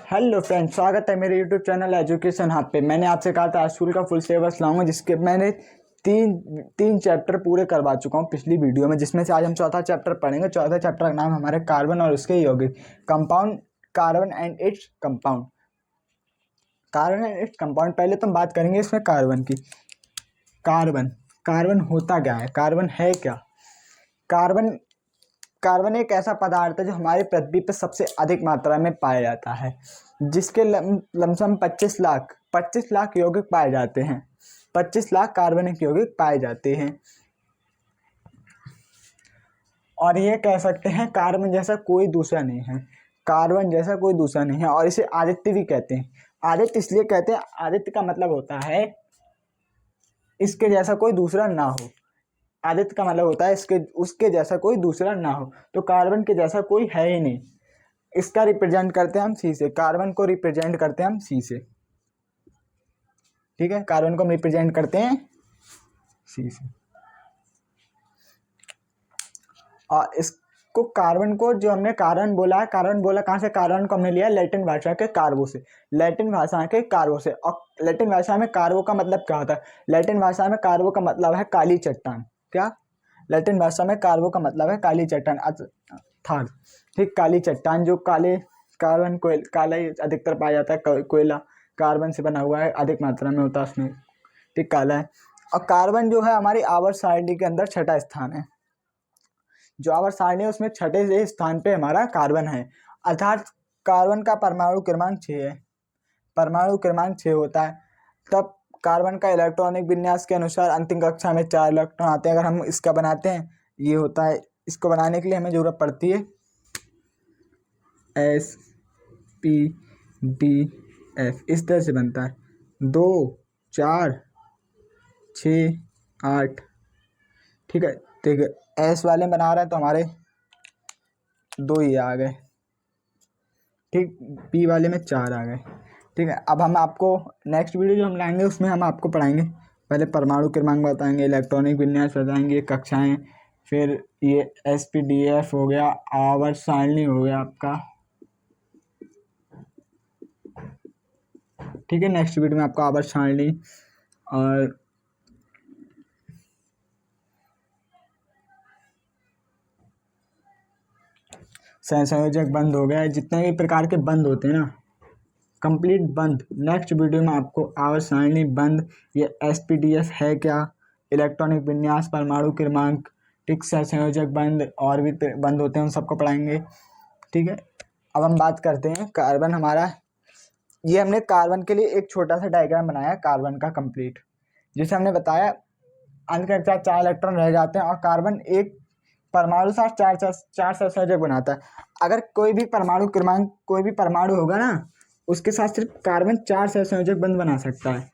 Hello friends, स्वागत है मेरे यूट्यूब चैनल एजुकेशन हब पे। मैंने आपसे कहा था स्कूल का फुल सिलेबस लाऊंगा, जिसके मैंने तीन चैप्टर पूरे करवा चुका हूँ पिछली वीडियो में, जिसमें से आज हम चौथा चैप्टर पढ़ेंगे। चौथा चैप्टर का नाम हमारे कार्बन और उसके यौगिक, compound, carbon and its compound. Carbon and its compound, पहले तो हम बात करेंगे इसमें कार्बन की। कार्बन होता क्या है, कार्बन है क्या? कार्बन एक ऐसा पदार्थ है जो हमारी पृथ्वी पर सबसे अधिक मात्रा में पाया जाता है, जिसके लमसम 25 लाख यौगिक पाए जाते हैं। 25 लाख कार्बनिक यौगिक पाए जाते हैं। और ये कह सकते हैं कार्बन जैसा कोई दूसरा नहीं है। कार्बन जैसा कोई दूसरा नहीं है। और इसे आदित्य भी कहते हैं। आदित्य इसलिए कहते हैं, आदित्य का मतलब होता है इसके जैसा कोई दूसरा ना हो। आदित्य का मतलब होता है उसके जैसा कोई दूसरा ना हो। तो कार्बन के जैसा कोई है ही नहीं। इसका रिप्रेजेंट करते हैं हम सी से। कार्बन को रिप्रेजेंट करते हैं हम सी से। ठीक है, कार्बन को हम रिप्रेजेंट करते हैं सी से। और इसको कार्बन को जो हमने कार्बन बोला है, कार्बन बोला कहाँ से? कार्बन को हमने लिया लैटिन भाषा के कार्बो से। लैटिन भाषा के कार्बो से। और लैटिन भाषा में कार्बो का मतलब क्या होता है? लैटिन भाषा में कार्बो का मतलब है काली चट्टान। क्या? लैटिन भाषा में कार्बो का मतलब है काली चट्टान, अर्थात ठीक काली चट्टान। जो कार्बन काला ही अधिकतर पाया जाता है। कोयला कार्बन से बना हुआ है, अधिक मात्रा में होता है उसमें, ठीक काला है। और कार्बन जो है हमारी आवर्त सारणी के अंदर छठा स्थान है। जो आवर्त सारणी है उसमें छठे स्थान पे हमारा कार्बन है। अर्थात कार्बन का परमाणु क्रमांक 6 है। परमाणु क्रमांक 6 होता है। तब कार्बन का इलेक्ट्रॉनिक विन्यास के अनुसार अंतिम कक्षा में 4 इलेक्ट्रॉन आते हैं। अगर हम इसका बनाते हैं, ये होता है। इसको बनाने के लिए हमें जरूरत पड़ती है SPDF। इस तरह से बनता है 2 4 6 8। ठीक है, ठीक है। एस वाले बना रहे हैं तो हमारे 2 ही आ गए। ठीक, पी वाले में 4 आ गए। ठीक है, अब हम आपको नेक्स्ट वीडियो जो हम लाएंगे उसमें हम आपको पढ़ाएंगे। पहले परमाणु क्रमांक बताएंगे, इलेक्ट्रॉनिक विन्यास बताएंगे, कक्षाएं, फिर ये SPDF हो गया, आवर्त सारणी हो गया आपका। ठीक है, नेक्स्ट वीडियो में आपको आवर्त सारणी और सहसंयोजक बंद हो गया, जितने भी प्रकार के बंद होते हैं ना, कंप्लीट बंद। नेक्स्ट वीडियो में आपको आवर्त सारणी बंद, ये SPDF है क्या, इलेक्ट्रॉनिक विन्यास, परमाणु क्रमांक, ठीक, सहसंयोजक बंद, और भी बंद होते हैं, उन सबको पढ़ाएंगे। ठीक है, अब हम बात करते हैं कार्बन हमारा। ये हमने कार्बन के लिए एक छोटा सा डायग्राम बनाया कार्बन का कंप्लीट, जिसे हमने बताया अंत के साथ 4 इलेक्ट्रॉन रह जाते हैं और कार्बन एक परमाणु साथ चार सहसंयोजक बनाता है। अगर कोई भी परमाणु क्रमांक, कोई भी परमाणु होगा ना, उसके साथ सिर्फ कार्बन 4 सहसंयोजक बंध बना सकता है।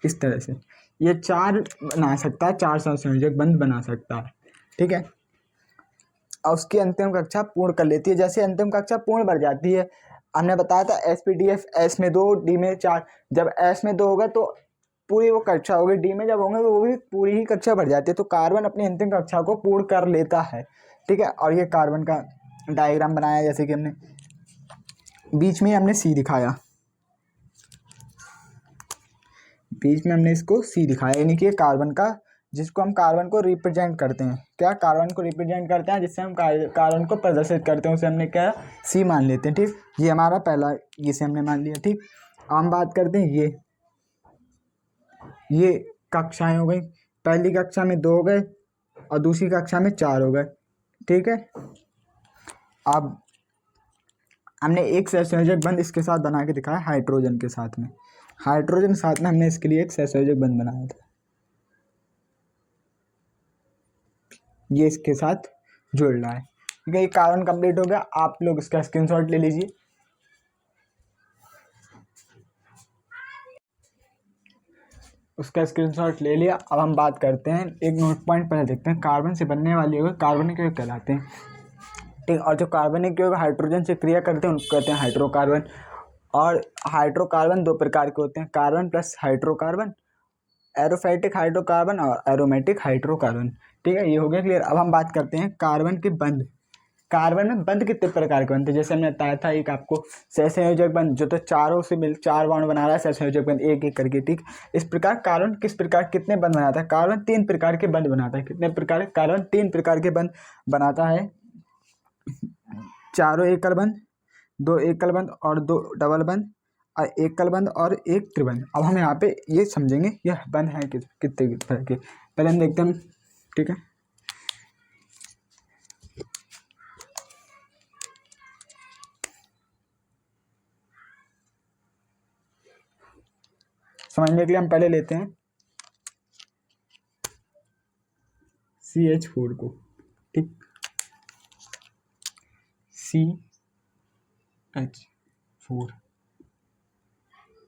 इस तरह से ये 4 बना सकता है, 4 सहसंयोजक बंध बना सकता है। ठीक है, और उसकी अंतिम कक्षा पूर्ण कर लेती है। जैसे अंतिम कक्षा पूर्ण बढ़ जाती है, हमने बताया था SPDF S में 2, D में 4। जब S में 2 होगा तो पूरी वो कक्षा होगी, D में जब होंगे तो वो भी पूरी ही कक्षा बढ़ जाती है। तो कार्बन अपनी अंतिम कक्षा को पूर्ण कर लेता है। ठीक है, और ये कार्बन का डायग्राम बनाया, जैसे कि हमने बीच में हमने C दिखाया, बीच में हमने इसको C दिखाया, यानी कि कार्बन का, जिसको हम कार्बन को रिप्रेजेंट करते हैं। क्या? कार्बन को रिप्रेजेंट करते हैं, जिससे हम कार्बन को प्रदर्शित करते हैं, उसे हमने क्या C मान लेते हैं। ठीक, ये हमारा पहला, ये से हमने मान लिया। ठीक, हम बात करते हैं ये कक्षाएं हो गई। पहली कक्षा में 2 हो गए और दूसरी कक्षा में 4 हो गए। ठीक है, अब हमने एक सहसंयोजक बंध इसके साथ बना के दिखाया, हाइड्रोजन के साथ में। हाइड्रोजन साथ में हमने इसके लिए एक सहसंयोजक बंध बनाया था, ये इसके साथ जुड़ रहा है। ठीक है, ये कार्बन कंप्लीट हो गया। आप लोग इसका स्क्रीनशॉट ले लीजिए। उसका स्क्रीनशॉट ले लिया। अब हम बात करते हैं, एक नोट पॉइंट पहले देखते हैं। कार्बन से बनने वाले यौगिक कार्बनिक यौगिक कहलाते हैं। ठीक, और जो कार्बनिक यौगिक हाइड्रोजन से क्रिया करते हैं उनको कहते हैं हाइड्रोकार्बन। और हाइड्रोकार्बन 2 प्रकार के होते हैं, कार्बन प्लस हाइड्रोकार्बन, एरोफेटिक हाइड्रोकार्बन और एरोमेटिक हाइड्रोकार्बन। ठीक है, ये हो गया क्लियर। अब हम बात करते हैं कार्बन के बंध। कार्बन में बंध कितने प्रकार के बनते हैं, जैसे हमने बताया था एक आपको सहसंयोजक बंध, जो तो चारों से मिल 4 बॉन्ड बना रहा है, सहसंयोजक बंध एक एक करके। ठीक, इस प्रकार कार्बन किस प्रकार कितने बंध बनाता है? कार्बन 3 प्रकार के बंध बनाता है। कितने प्रकार? कार्बन 3 प्रकार के बंध बनाता है। चारों एकल बंध, 2 एकल बंध और 2 डबल बंध, और एकल बंध और एक त्रिबंध। अब हम यहाँ पे ये समझेंगे यह बंध है कितने तरह के, पहले हम देखते हैं। ठीक है, समझने के लिए हम पहले लेते हैं CH4 को। ठीक, CH4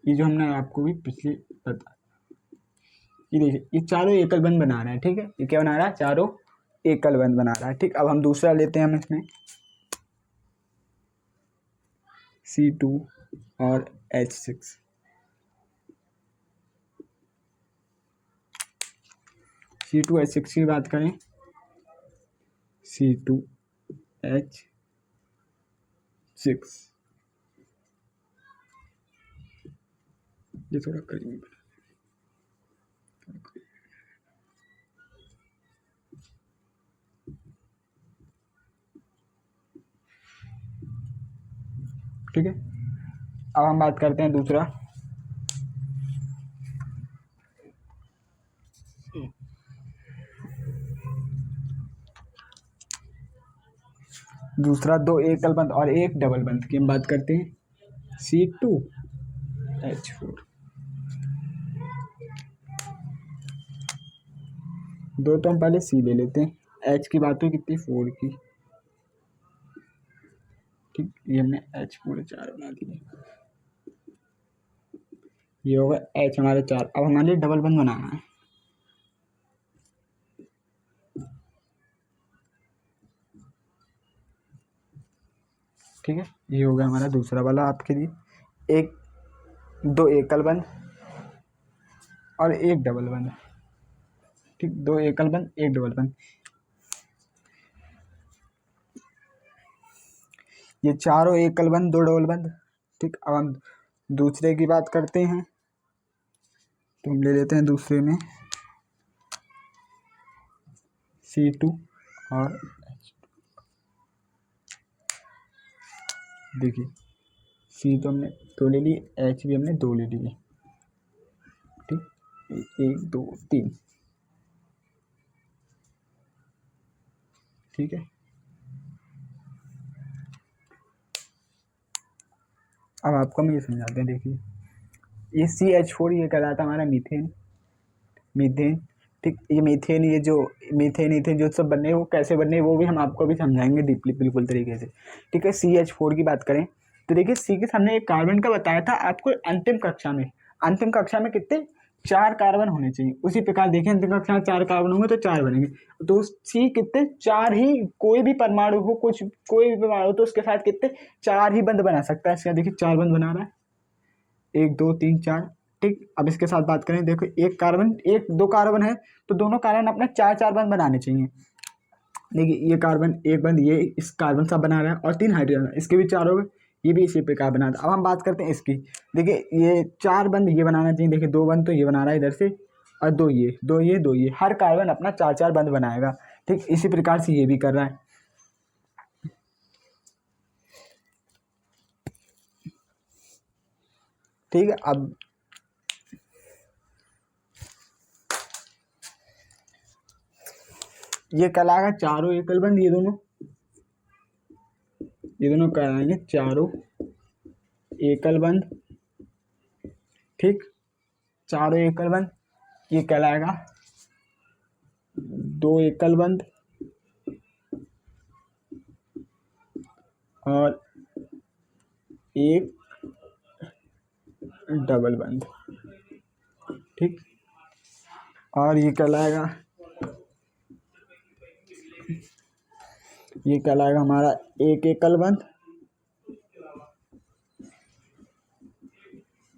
ये जो हमने आपको भी पिछले बता, ये देखिए ये चारों एकल बंध बना रहे हैं। ठीक है, ये क्या बना रहा है? चारों एकल बंध बना रहा है। ठीक, अब हम दूसरा लेते हैं, हम इसमें C2 और H6। C2H6 की बात करें, C2H6 ये थोड़ा करीब, ठीक है। अब हम बात करते हैं दूसरा, दूसरा 2 एकल बंध और एक डबल बंध की हम बात करते हैं, C2H4। दो तो हम पहले C ले लेते हैं, H की बात हुई कितनी? 4 की। ठीक, ये हमने H पूरे 4 बना दिए, ये होगा H हमारे 4। अब हमारे डबल बंध बनाना है। ठीक है, ये होगा हमारा दूसरा वाला आपके लिए, 2 एकल बंध और एक डबल बंध। ठीक, 2 एकल बंध, एक डबल बंध, ये चारों एकल बंध, 2 डबल बंध। ठीक, अब हम दूसरे की बात करते हैं, तो हम ले लेते हैं दूसरे में C2 और H। देखिए C तो हमने 2 ले ली, H भी हमने 2 ले लिए। ठीक, 1 2 3। ठीक है, अब आपको हम ये समझाते हैं। देखिए ये CH4 ये कहलाता है हमारा मीथेन। ठीक, ये मीथेन, ये जो मीथेन ईथेन जो सब बनने वो कैसे बनने वो भी हम आपको अभी समझाएंगे डीपली बिल्कुल तरीके से। ठीक है, CH4 की बात करें तो देखिए C के सामने एक कार्बन का बताया था आपको अंतिम कक्षा में कितने? 4 कार्बन होने चाहिए। उसी प्रकार देखिए अंतिम कक्षा में 4 कार्बन होंगे तो 4 बनेंगे, तो C कितने? 4 ही, कोई भी परमाणु हो, कोई भी परमाणु तो उसके साथ कितने? 4 ही बंध बना सकता है। इसका देखिए 4 बंध बना रहा है, 1 2 3 4। ठीक, अब इसके साथ बात करें, देखो एक 2 कार्बन है तो दोनों कार्बन अपने 4 बंध बनाने चाहिए। देखिए ये कार्बन एक बंध ये इस कार्बन सा बना रहा है और 3 हाइड्रोजन, इसके भी 4 हो गए, ये भी इसी प्रकार बना था। अब हम बात करते हैं इसकी, देखिए ये 4 बंध ये बनाना चाहिए। देखिए 2 बंध तो ये बना रहा है इधर से, और 2 ये हर कार्बन अपना 4 बंध बनाएगा। ठीक, इसी प्रकार से ये भी कर रहा है। ठीक है, अब ये कहलाएगा चारों एकल बंध, ये दोनों कहलाएंगे चारों एकल बंध। ठीक, चारों एकल बंध, ये कहलाएगा 2 एकल बंध और एक डबल बंध। ठीक, और ये कहलाएगा हमारा एक एकल बंध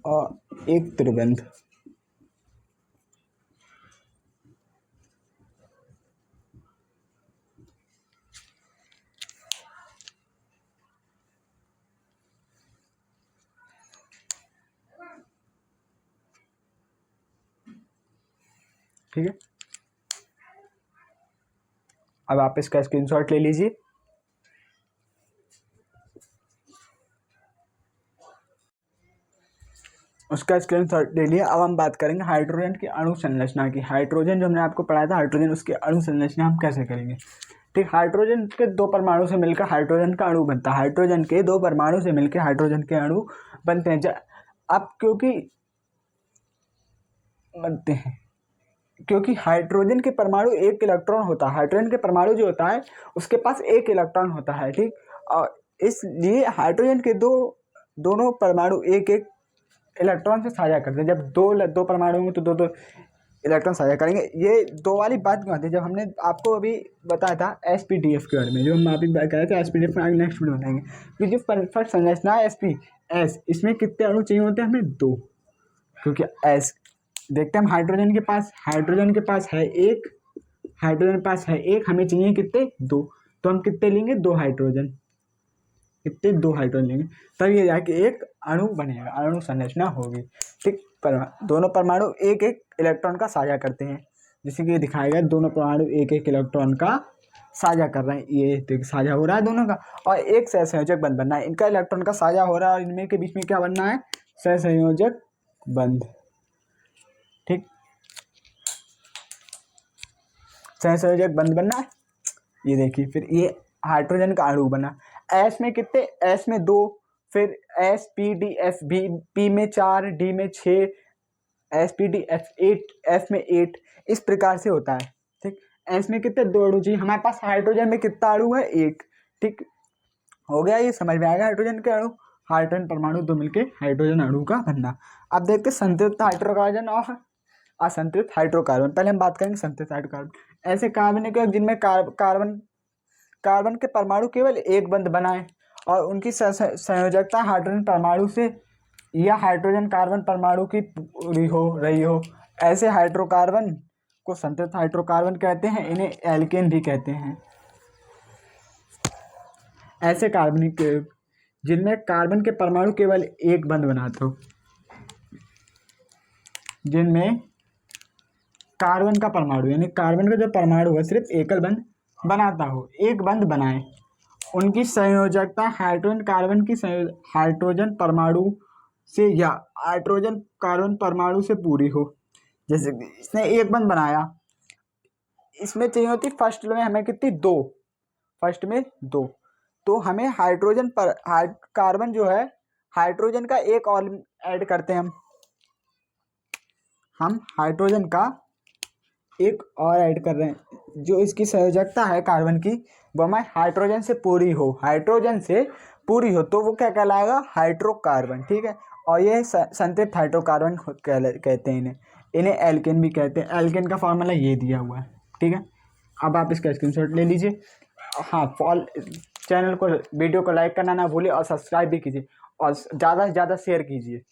और एक त्रिबंध। ठीक है, अब आप इसका स्क्रीनशॉट ले लीजिए। उसका स्क्रीनशॉट ले लिया। अब हम बात करेंगे हाइड्रोजन की अणु संरचना की। हाइड्रोजन जो हमने आपको पढ़ाया था, हाइड्रोजन उसकी अणु संरचना हम कैसे करेंगे। ठीक, हाइड्रोजन के दो परमाणु से मिलकर हाइड्रोजन का अणु बनता है। हाइड्रोजन के दो परमाणु से मिलकर हाइड्रोजन के अणु बनते हैं। अब क्योंकि हाइड्रोजन के परमाणु एक इलेक्ट्रॉन होता है, हाइड्रोजन के परमाणु जो होता है उसके पास एक इलेक्ट्रॉन होता है। ठीक, और इसलिए हाइड्रोजन के दोनों परमाणु एक एक इलेक्ट्रॉन से साझा करते हैं। जब दो परमाणु होंगे तो दो इलेक्ट्रॉन साझा करेंगे। ये दो वाली बात क्यों आती है, जब हमने आपको अभी बताया था एसपीडीएफ के बारे में, जो हम अभी कह रहे थे एसपीडीएफ में नेक्स्ट वीडियो बनाएंगे। कि जो परफेक्ट संरचना है एस, इसमें कितने अणु चाहिए होते हैं हमें? 2, क्योंकि एस देखते हैं हम हाइड्रोजन के पास है एक, हाइड्रोजन के पास है एक, हमें चाहिए कितने? 2। तो हम कितने लेंगे? 2 हाइड्रोजन, कितने? 2 हाइड्रोजन लेंगे, तब ये जाके एक अणु बनेगा, अणु संरचना होगी। ठीक, दोनों परमाणु एक एक इलेक्ट्रॉन का साझा करते हैं, जैसे कि दिखाया गया, दोनों परमाणु एक एक इलेक्ट्रॉन का साझा कर रहे हैं। ये तो साझा हो रहा है दोनों का, और एक सहसंयोजक बंध बनना है। इनका इलेक्ट्रॉन का साझा हो रहा है और इनमें के बीच में क्या बनना है? सहसंयोजक बंध। ठीक, सहसंयोजक बंध बनना है। ये देखिए, फिर ये हाइड्रोजन का अणु बना। एस में कितने? एस में 2, फिर एस पी डी एफ, बी पी में 4, डी में 6, s p d f 8, f में 8, इस प्रकार से होता है। ठीक, एस में कितने? 2 अणु चाहिए। हमारे पास हाइड्रोजन में कितना अणु है? 1। ठीक, हो गया, ये समझ में आएगा हाइड्रोजन के अणु। हाइड्रोजन परमाणु दो मिलके हाइड्रोजन अणु का बनना। अब देखते हैं संतृप्त हाइड्रोकार्बन और असंतृप्त हाइड्रोकार्बन। पहले हम बात करेंगे संतृप्त हाइड्रोकार्बन। ऐसे कार्बनिक यौगिक जिनमें कार्बन के परमाणु केवल एक बंध बनाए और उनकी संयोजकता हाइड्रोजन परमाणु से या हाइड्रोजन कार्बन परमाणु की पूरी हो रही हो, ऐसे हाइड्रोकार्बन को संतृप्त हाइड्रोकार्बन कहते हैं। इन्हें एल्केन भी कहते हैं। ऐसे कार्बनिक यौगिक जिनमें कार्बन के परमाणु केवल एक बंध बनाते हो, जिनमें कार्बन का परमाणु यानी कार्बन का जो परमाणु है सिर्फ एकल बंध बनाता हो, एक बंध बनाए, उनकी संयोजकता हाइड्रोजन परमाणु से या हाइड्रोजन कार्बन परमाणु से पूरी हो। जैसे इसने एक बंध बनाया, इसमें चाहिए होती फर्स्ट में हमें कितनी? 2, फर्स्ट में 2, तो हमें हाइड्रोजन पर कार्बन जो है हाइड्रोजन का एक और ऐड करते हैं। हम हाइड्रोजन का एक और ऐड कर रहे हैं, जो इसकी संयोजकता है कार्बन की वो हमारे हाइड्रोजन से पूरी हो, हाइड्रोजन से पूरी हो, तो वो क्या कहलाएगा? हाइड्रोकार्बन। ठीक है, और ये संतृप्त हाइड्रोकार्बन कहते हैं इन्हें एल्केन भी कहते हैं। एल्केन का फॉर्मूला ये दिया हुआ है। ठीक है, अब आप इसका स्क्रीनशॉट ले लीजिए। हाँ, चैनल को, वीडियो को लाइक करना ना भूलिए और सब्सक्राइब भी कीजिए और ज़्यादा से ज़्यादा शेयर कीजिए।